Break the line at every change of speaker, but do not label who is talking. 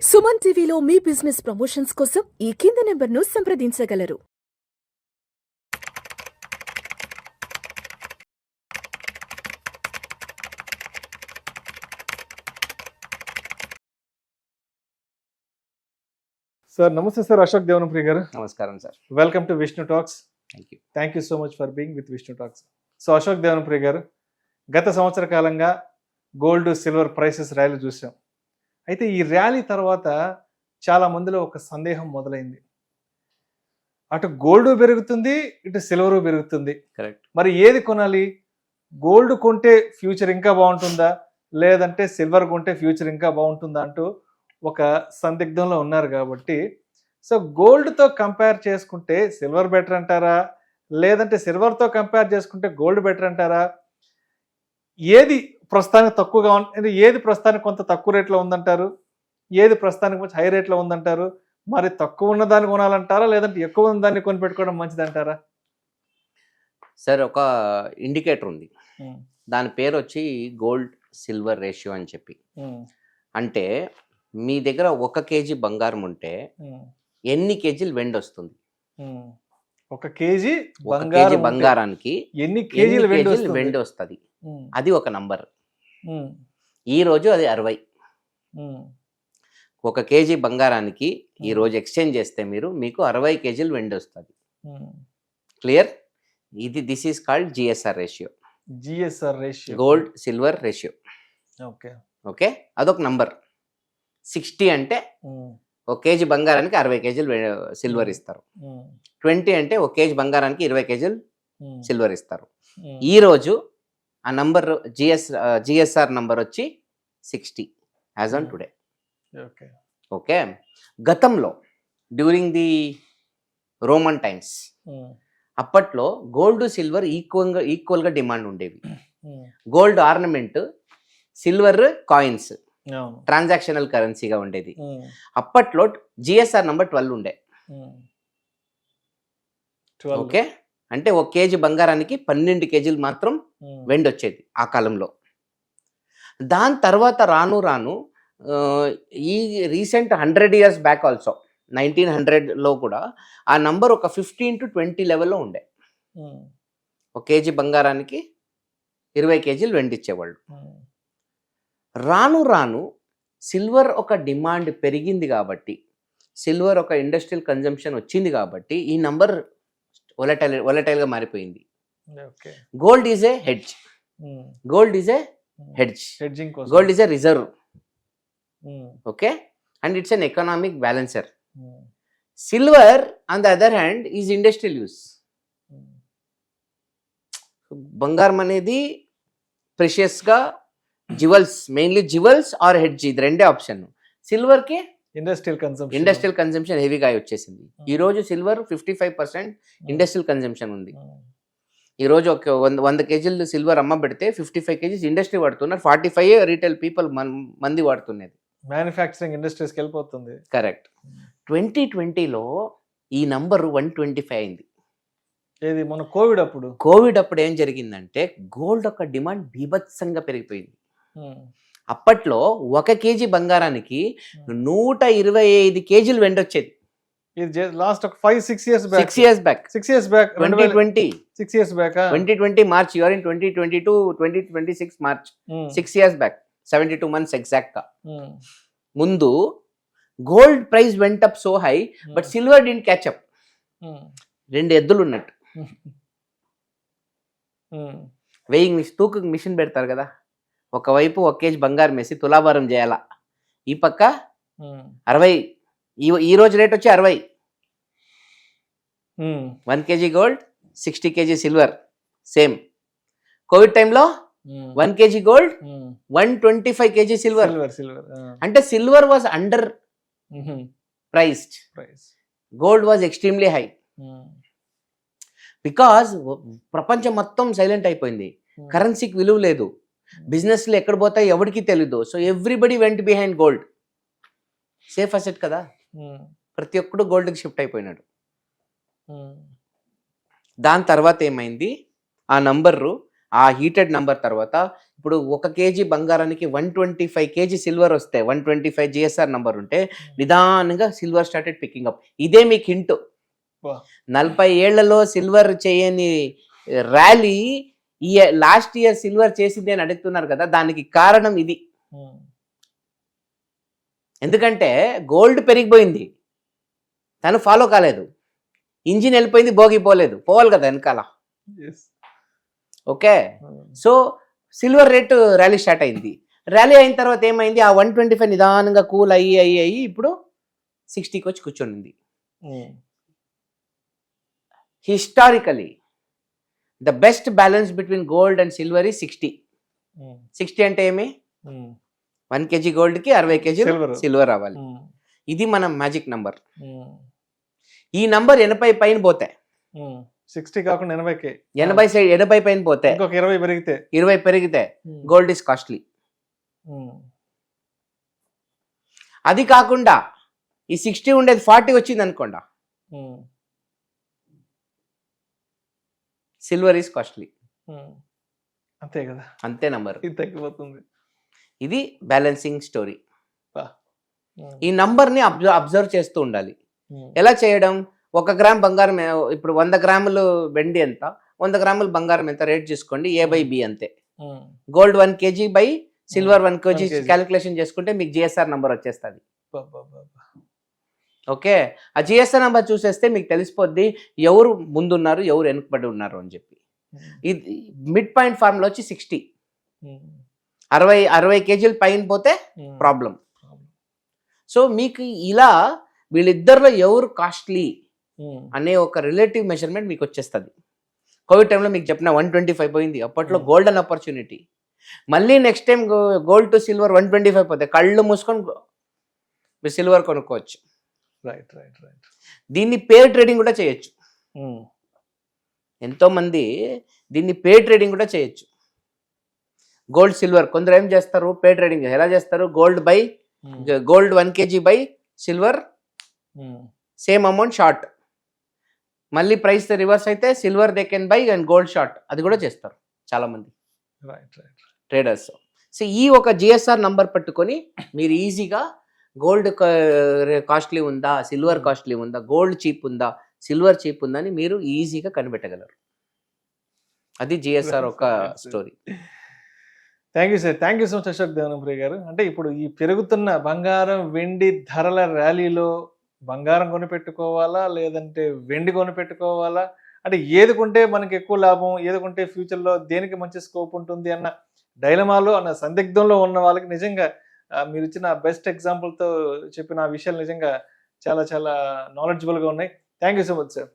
సుమన్ టీవీలో మీ business promotions కోసం ఈ కింది నెంబర్ను సంప్రదించగలరు.
సార్ నమస్తే సార్, అశోక్ దేవనప్రియ గారు.
నమస్కారం sir.
Welcome to Vishnu talks.
Thank you
so much for being with Vishnu talks. So Ashok Devanapriya garu, గత సంవత్సర కాలంగా గోల్డ్ సిల్వర్ ప్రైసెస్ ర్యాలీ చూసాం. అయితే ఈ ర్యాలీ తర్వాత చాలా మందిలో ఒక సందేహం మొదలైంది. అటు గోల్డ్ పెరుగుతుంది, ఇటు సిల్వర్ పెరుగుతుంది.
కరెక్ట్.
మరి ఏది కొనాలి? గోల్డ్ కొంటే ఫ్యూచర్ ఇంకా బాగుంటుందా, లేదంటే సిల్వర్ కొంటే ఫ్యూచర్ ఇంకా బాగుంటుందా అంటూ ఒక సందిగ్ధంలో ఉన్నారు. కాబట్టి సో గోల్డ్తో కంపేర్ చేసుకుంటే సిల్వర్ బెటర్ అంటారా, లేదంటే సిల్వర్తో కంపేర్ చేసుకుంటే గోల్డ్ బెటర్ అంటారా? ఏది ప్రస్తుతానికి తక్కువగా ఉంది, ఏది ప్రస్తుతానికి కొంత తక్కువ రేట్లో ఉందంటారు, ఏది ప్రస్తుతానికి కొంచెం హై రేట్లో ఉందంటారు? మరి తక్కువ ఉన్నదాన్ని కొనాలంటారా, లేదంటే ఎక్కువ ఉన్నదాన్ని కొనిపెట్టుకోవడం మంచిదంటారా?
సార్, ఒక ఇండికేటర్ ఉంది, దాని పేరు వచ్చి గోల్డ్ సిల్వర్ రేషియో అని చెప్పి. అంటే మీ దగ్గర 1 కేజీ బంగారం ఉంటే ఎన్ని కేజీలు వెండి వస్తుంది?
1 కేజీ
బంగారానికి
ఎన్ని కేజీలు
వెండి వస్తుంది? అది ఒక నంబర్. ఈ రోజు అది 60. 1 కేజీ బంగారానికి ఈ రోజు ఎక్స్చేంజ్ చేస్తే మీకు 60 కేజీలు వెండి వస్తుంది. Clear? This is called GSR ratio. Gold silver ratio. Okay, అదొక నంబర్. 60 అంటే 1 కేజీ బంగారానికి 60 కేజీలు సిల్వర్ ఇస్తారు. 20 అంటే 1 కేజీ బంగారానికి 20 కేజీలు సిల్వర్ ఇస్తారు. ఈ రోజు ఆ నంబర్ జిఎస్ఆర్ నంబర్ వచ్చి 60 యాజ్ ఆన్ టుడే. ఓకే, గతంలో డ్యూరింగ్ ది రోమన్ టైమ్స్ అప్పట్లో గోల్డ్ సిల్వర్ ఈక్వల్గా డిమాండ్ ఉండేవి. Gold ornament, silver coins transactional కరెన్సీగా ఉండేది. అప్పట్లో జిఎస్ఆర్ నంబర్ 12 ఉండే. ఓకే, అంటే 1 కేజీ బంగారానికి 12 కేజీలు మాత్రం వెండి వచ్చేది ఆ కాలంలో. దాని తర్వాత రాను రాను ఈ రీసెంట్ 100 years బ్యాక్ ఆల్సో 1900లో కూడా ఆ నంబర్ ఒక 15 to 20 లెవెల్లో ఉండే. 1 కేజీ బంగారానికి 20 కేజీలు వెండి ఇచ్చేవాళ్ళు. రాను రాను సిల్వర్ ఒక డిమాండ్ పెరిగింది కాబట్టి, సిల్వర్ ఒక ఇండస్ట్రియల్ కన్జంప్షన్ వచ్చింది కాబట్టి ఈ నంబర్ వొలటైల్గా మారిపోయింది. Gold is a hedge. Gold is a gold is a reserve. Okay, and it's an economic balancer. Silver on the other hand is industrial use. బంగారం అనేది ప్రెషియస్గా jewels, mainly jewels are hedge, ఇది రెండే option. సిల్వర్కి industrial consumption హెవీగా వచ్చేసింది. ఈ రోజు silver 55% industrial consumption ఉంది. ఈ రోజు ఒక 100 కేజీలు సిల్వర్ అమ్మ పెడితే 55 కేజీస్ ఇండస్ట్రీ వాడుతున్నారు, 45 రీటైల్ పీపుల్ మంది వాడుతున్నది.
మ్యానుఫ్యాక్చరింగ్ ఇండస్ట్రీస్కి వెళ్ళిపోతుంది.
కరెక్ట్. 2020లో ఈ నంబర్ 125 అయింది.
ఏది మన కోవిడ్
అప్పుడు ఏం జరిగిందంటే గోల్డ్ యొక్క డిమాండ్ బీభత్సంగా పెరిగిపోయింది. అప్పట్లో 1 కేజీ బంగారానికి 125 కేజీలు వెండి వచ్చేది.
ఇది లాస్ట్ ఒక 5-6 years back.
6 years back.
2020
March. You are in 2022, 2026 March. 6 years back, 72 months exact గా. ముందు gold price went up so high, but silver did catch up. 2 ఎద్దులు ఉన్నట్టు. తూకు మిషన్ పెడతారు కదా, ఒకవైపు 1 కేజీ బంగారం వేసి తులాభారం చేయాలా, ఈ పక్క 60. ఈ రోజు రేట్ వచ్చి 60. 1 KG gold, 60 KG silver. Same Covid టైంలో 1 కేజీ గోల్డ్, 125 కేజీ సిల్వర్. అంటే silver was under priced, gold was extremely high. Because ప్రపంచం మొత్తం సైలెంట్ అయిపోయింది, కరెన్సీకి విలువ లేదు, బిజినెస్లు ఎక్కడ పోతాయి ఎవరికి తెలీదు. So everybody went behind gold. Safe asset కదా, ప్రతి ఒక్కడు గోల్డ్కి షిఫ్ట్ అయిపోయినాడు. దాని తర్వాత ఏమైంది, ఆ నంబరు ఆ హీటెడ్ నంబర్ తర్వాత ఇప్పుడు 1 కేజీ బంగారానికి 125 కేజీ సిల్వర్ వస్తే 125 జిఎస్ఆర్ నంబర్ ఉంటే నిదానంగా సిల్వర్ స్టార్టెడ్ పికింగ్ అప్. ఇదే మీకు హింట్. 40 ఏళ్లలో సిల్వర్ చేయని ర్యాలీ ఈ లాస్ట్ ఇయర్ సిల్వర్ చేసింది అని అడుగుతున్నారు కదా, దానికి కారణం ఇది. ఎందుకంటే గోల్డ్ పెరిగిపోయింది, తను ఫాలో కాలేదు, ఇంజిన్ వెళ్ళిపోయింది, పోలేదు, పోవాలి కదా వెనకాల. Okay, so silver rate rally start అయింది. ర్యాలీ అయిన తర్వాత ఏమైంది, ఆ 125 నిదానంగా కూల్ అయ్యి ఇప్పుడు 60కి వచ్చి కూర్చొనింది. Historically the best balance between gold and silver ఈ 60. 60 అంటే ఏమి, 1 కేజీ గోల్డ్ కి 60 కేజీ సిల్వర్ రావాలి. ఇది మన మ్యాజిక్ నంబర్. ఈ నంబర్ 80 పైన పోతే,
60 కాకుండా 80కి
80 పైన పోతే, 20 పెరిగితే గోల్డ్ ఇస్ కాస్ట్లీ. అది కాకుండా ఈ 60 ఉండేది 40 వచ్చింది అనుకోండి, సిల్వర్ ఈస్ కాస్ట్లీ.
అంతే కదా,
అంతే నంబర్,
ఇది తగ్గిపోతుంది.
ఇది బ్యాలెన్సింగ్ స్టోరీ. ఈ నంబర్ ని అబ్జర్వ్ చేస్తూ ఉండాలి. ఎలా చేయడం, 1 గ్రామ్ బంగారం ఇప్పుడు 100 గ్రాములు వెండి ఎంత, 100 గ్రాములు బంగారం ఎంత రేట్ చూసుకోండి, A/B అంతే. Gold 1 KG by silver 1 KG calculation చేసుకుంటే మీకు జిఎస్ఆర్ నంబర్ వచ్చేస్తుంది. ఓకే, ఆ జిఎస్ఆర్ నంబర్ చూసేస్తే మీకు తెలిసిపోద్ది ఎవరు ముందున్నారు, ఎవరు వెనుకబడి ఉన్నారు అని చెప్పి. ఇది మిడ్ పాయింట్ ఫార్ములా వచ్చి 60. 60 కేజీలు పైన పోతే ప్రాబ్లం. సో మీకు ఇలా వీళ్ళిద్దరిలో ఎవరు కాస్ట్లీ అనే ఒక రిలేటివ్ మెజర్మెంట్ మీకు వచ్చేస్తుంది. కోవిడ్ టైంలో మీకు చెప్పిన 125 పోయింది, అప్పట్లో గోల్డెన్ ఆపర్చునిటీ. మళ్ళీ next time gold to silver 125 పోతే కళ్ళు మూసుకొని మీరు సిల్వర్ కొనుక్కోవచ్చు.
Right right right.
దీన్ని పేర్ ట్రేడింగ్ కూడా చేయొచ్చు. ఎంతో మంది దీన్ని పేర్ ట్రేడింగ్ కూడా చేయొచ్చు. గోల్డ్ సిల్వర్ కొందరు ఏం చేస్తారు, పేర్ ట్రేడింగ్ ఎలా చేస్తారు, gold 1 KG by silver same amount short, మళ్ళీ ప్రైస్ రివర్స్ అయితే silver they can buy and gold short, అది కూడా చేస్తారు చాలా మంది ట్రేడర్స్. సో ఈ ఒక జిఎస్ఆర్ నంబర్ పట్టుకొని మీరు ఈజీగా గోల్డ్ కాస్ట్లీ ఉందా, సిల్వర్ కాస్ట్లీ ఉందా, గోల్డ్ చీప్ ఉందా, సిల్వర్ చీప్ ఉందా అని మీరు ఈజీగా కనిపెట్టగలరు. అది జిఎస్ఆర్ ఒక story.
Thank you sir, thank you so much Ashok Devanampriya garu. అంటే ఇప్పుడు ఈ పెరుగుతున్న బంగారం వెండి ధరల ర్యాలీలో బంగారం కొనిపెట్టుకోవాలా లేదంటే వెండి కొనిపెట్టుకోవాలా, అంటే ఏది కొంటే మనకి ఎక్కువ లాభం, ఏది కొంటే ఫ్యూచర్లో దేనికి మంచి స్కోప్ ఉంటుంది అన్న డైలమాలో అన్న సందిగ్ధంలో ఉన్న వాళ్ళకి నిజంగా మీరు ఇచ్చిన బెస్ట్ ఎగ్జాంపుల్తో చెప్పిన ఆ విషయాలు నిజంగా చాలా చాలా నాలెడ్జబుల్గా ఉన్నాయి. Thank you so much sir.